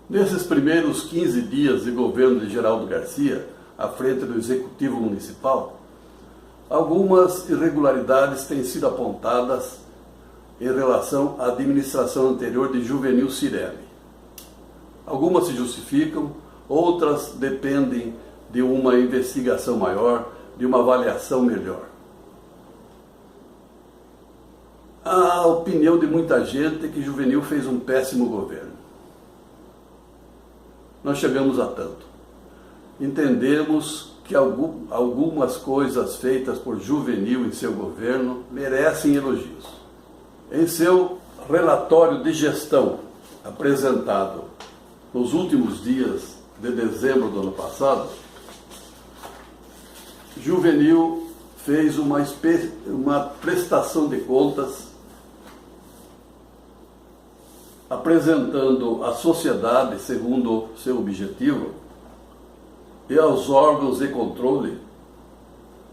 Nesses primeiros 15 dias de governo de Geraldo Garcia, à frente do Executivo Municipal, algumas irregularidades têm sido apontadas em relação à administração anterior de Juvenil Cirelli. Algumas se justificam, outras dependem de uma investigação maior, de uma avaliação melhor. A opinião de muita gente é que Juvenil fez um péssimo governo. Nós chegamos a tanto. Entendemos que algumas coisas feitas por Juvenil em seu governo merecem elogios. Em seu relatório de gestão apresentado nos últimos dias de dezembro do ano passado, Juvenil fez uma prestação de contas apresentando à sociedade, segundo seu objetivo, e aos órgãos de controle,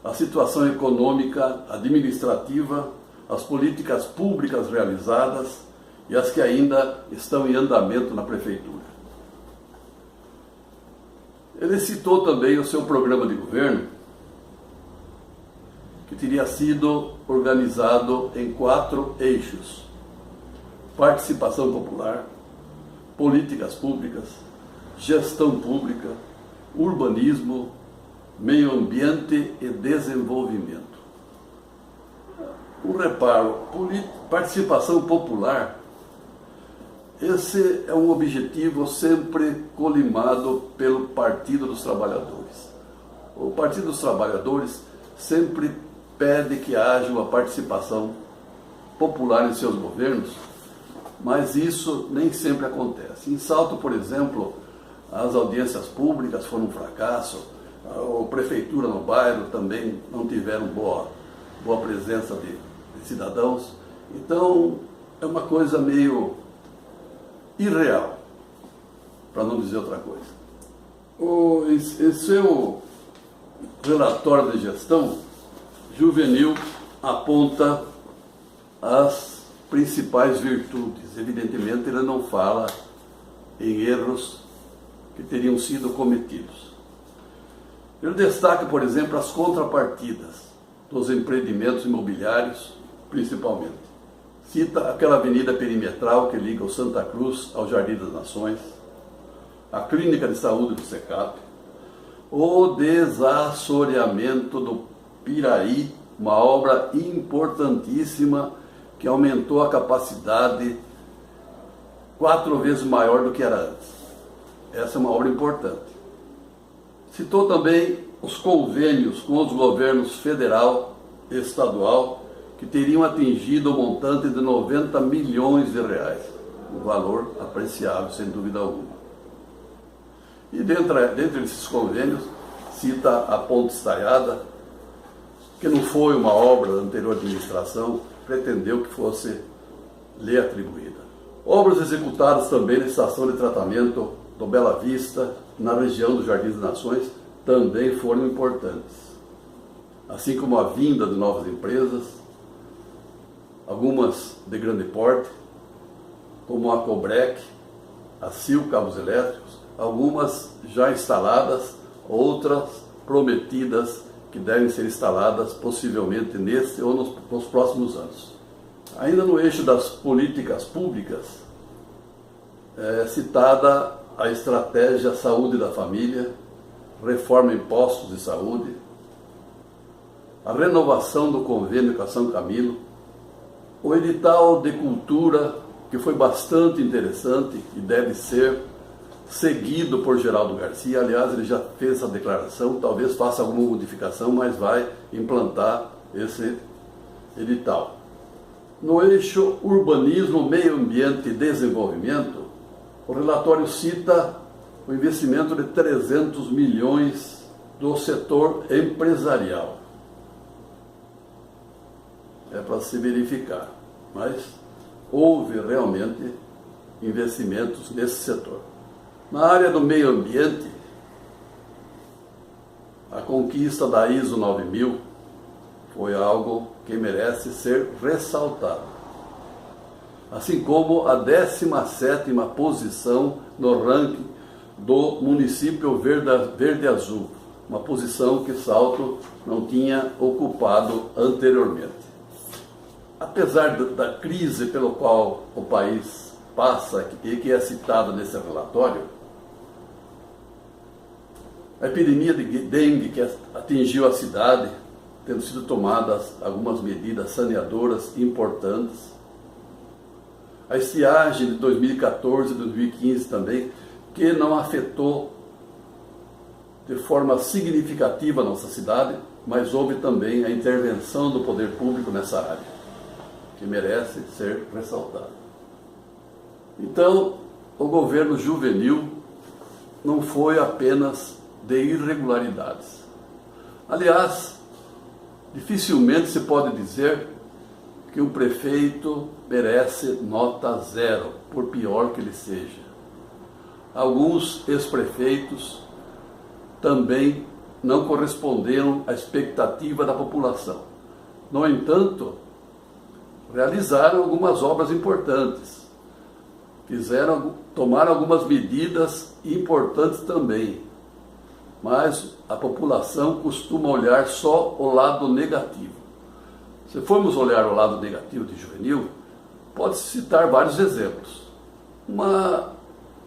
a situação econômica, administrativa, as políticas públicas realizadas e as que ainda estão em andamento na prefeitura. Ele citou também o seu programa de governo, que teria sido organizado em 4 eixos: participação popular, políticas públicas, gestão pública, urbanismo, meio ambiente e desenvolvimento. Um reparo, participação popular, esse é um objetivo sempre colimado pelo Partido dos Trabalhadores. O Partido dos Trabalhadores sempre pede que haja uma participação popular em seus governos, mas isso nem sempre acontece. Em Salto, por exemplo, as audiências públicas foram um fracasso, a prefeitura no bairro também não tiveram boa presença de cidadãos. Então, é uma coisa meio irreal, para não dizer outra coisa. Em seu relatório de gestão, Juvenil aponta as principais virtudes. Evidentemente, ele não fala em erros que teriam sido cometidos. Ele destaca, por exemplo, as contrapartidas dos empreendimentos imobiliários, principalmente. Cita aquela avenida perimetral que liga o Santa Cruz ao Jardim das Nações, a clínica de saúde do SECAP, o desassoreamento do Piraí, uma obra importantíssima que aumentou a capacidade 4 vezes maior do que era antes. Essa é uma obra importante. Citou também os convênios com os governos federal e estadual que teriam atingido o montante de 90 milhões de reais, um valor apreciável, sem dúvida alguma. E dentre esses convênios, cita a Ponte Estaiada, que não foi uma obra da anterior administração, pretendeu que fosse lhe atribuída. Obras executadas também na estação de tratamento do Bela Vista, na região do Jardim das Nações, também foram importantes. Assim como a vinda de novas empresas, algumas de grande porte, como a Cobrec, a Sil Cabos Elétricos, algumas já instaladas, outras prometidas que devem ser instaladas possivelmente neste ou nos próximos anos. Ainda no eixo das políticas públicas, é citada a estratégia Saúde da Família, reforma em postos de saúde, a renovação do convênio com a São Camilo, o edital de cultura, que foi bastante interessante e deve ser seguido por Geraldo Garcia. Aliás, ele já fez essa declaração, talvez faça alguma modificação, mas vai implantar esse edital. No eixo urbanismo, meio ambiente e desenvolvimento, o relatório cita o investimento de 300 milhões do setor empresarial. É para se verificar, mas houve realmente investimentos nesse setor. Na área do meio ambiente, a conquista da ISO 9000 foi algo que merece ser ressaltado. assim como a 17ª posição no ranking do município Verde Azul, uma posição que Salto não tinha ocupado anteriormente. Apesar da crise pelo qual o país passa e que é citada nesse relatório, a epidemia de dengue que atingiu a cidade, tendo sido tomadas algumas medidas saneadoras importantes, a estiagem de 2014 e 2015 também, que não afetou de forma significativa a nossa cidade, mas houve também a intervenção do poder público nessa área, que merece ser ressaltada. Então, o governo juvenil não foi apenas de irregularidades. Aliás, dificilmente se pode dizer que um prefeito merece nota 0, por pior que ele seja. Alguns ex-prefeitos também não corresponderam à expectativa da população. No entanto, realizaram algumas obras importantes, tomaram algumas medidas importantes também, mas a população costuma olhar só o lado negativo. Se formos olhar o lado negativo de Juvenil, pode-se citar vários exemplos. Uma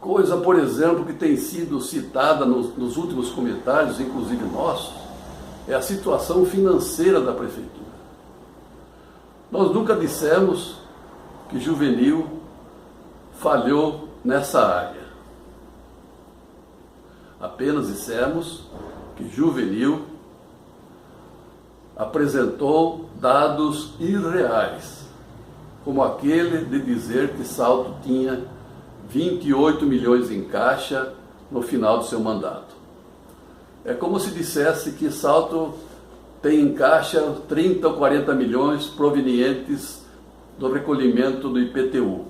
coisa, por exemplo, que tem sido citada nos últimos comentários, inclusive nossos, é a situação financeira da prefeitura. Nós nunca dissemos que Juvenil falhou nessa área. Apenas dissemos que Juvenil apresentou dados irreais, como aquele de dizer que Salto tinha 28 milhões em caixa no final do seu mandato. É como se dissesse que Salto tem em caixa 30 ou 40 milhões provenientes do recolhimento do IPTU.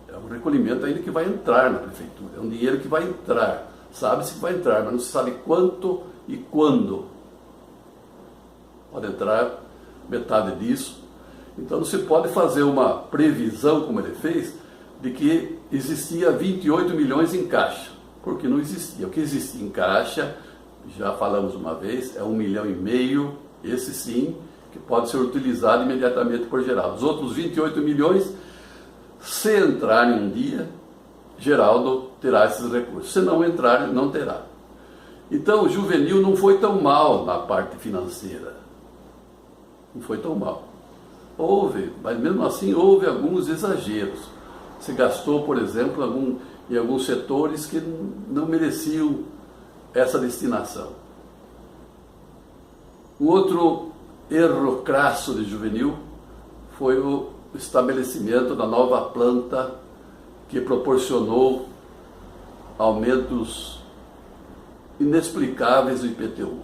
É um recolhimento ainda que vai entrar na prefeitura, é um dinheiro que vai entrar. Sabe-se que vai entrar, mas não se sabe quanto e quando. Pode entrar metade disso. Então não se pode fazer uma previsão, como ele fez, de que existia 28 milhões em caixa, porque não existia. O que existia em caixa, já falamos uma vez, é 1,5 milhão, esse sim, que pode ser utilizado imediatamente por Geraldo. Os outros 28 milhões, se entrarem um dia, Geraldo terá esses recursos. Se não entrar, não terá. Então, o Juvenil não foi tão mal na parte financeira. Não foi tão mal. Houve, mas mesmo assim houve alguns exageros. Se gastou, por exemplo, em alguns setores que não mereciam essa destinação. Um outro erro crasso de Juvenil foi o estabelecimento da nova planta que proporcionou aumentos inexplicáveis do IPTU.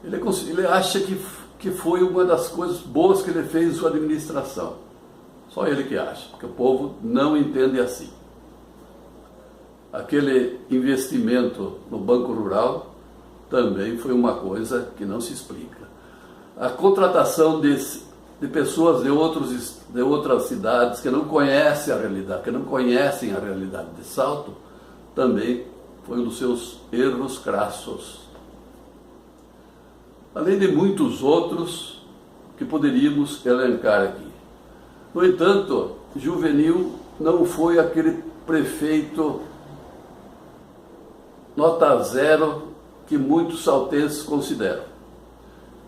Ele acha que foi uma das coisas boas que ele fez em sua administração. Só ele que acha, porque o povo não entende assim. Aquele investimento no Banco Rural também foi uma coisa que não se explica. A contratação de pessoas de outras cidades que não conhecem a realidade de Salto, também foi um dos seus erros crassos. Além de muitos outros que poderíamos elencar aqui. No entanto, Juvenil não foi aquele prefeito nota 0 que muitos saltenses consideram.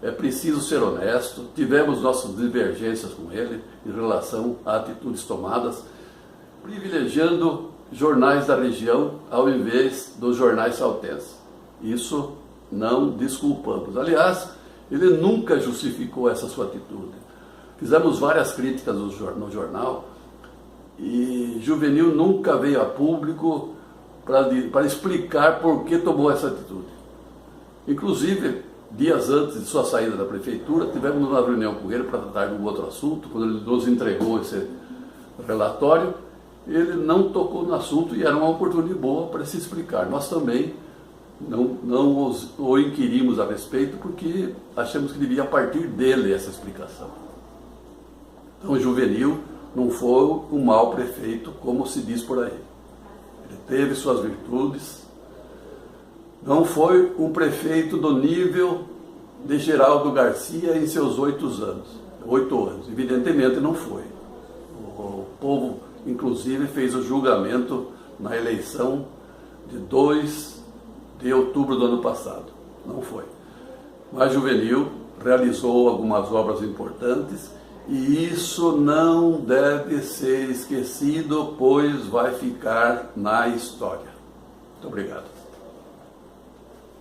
É preciso ser honesto, tivemos nossas divergências com ele em relação a atitudes tomadas, privilegiando jornais da região ao invés dos jornais saltenses. Isso não desculpamos. Aliás, ele nunca justificou essa sua atitude. Fizemos várias críticas no jornal e Juvenil nunca veio a público para explicar por que tomou essa atitude. Inclusive, dias antes de sua saída da prefeitura, tivemos uma reunião com ele para tratar de um outro assunto. Quando ele nos entregou esse relatório, ele não tocou no assunto e era uma oportunidade boa para se explicar. Nós também não o inquirimos a respeito porque achamos que devia partir dele essa explicação. Então, Juvenil não foi um mau prefeito, como se diz por aí. Ele teve suas virtudes. Não foi um prefeito do nível de Geraldo Garcia em seus 8 anos. Evidentemente não foi. O povo, inclusive, fez o julgamento na eleição de 2 de outubro do ano passado. Não foi. Mas Juvenil realizou algumas obras importantes e isso não deve ser esquecido, pois vai ficar na história. Muito obrigado.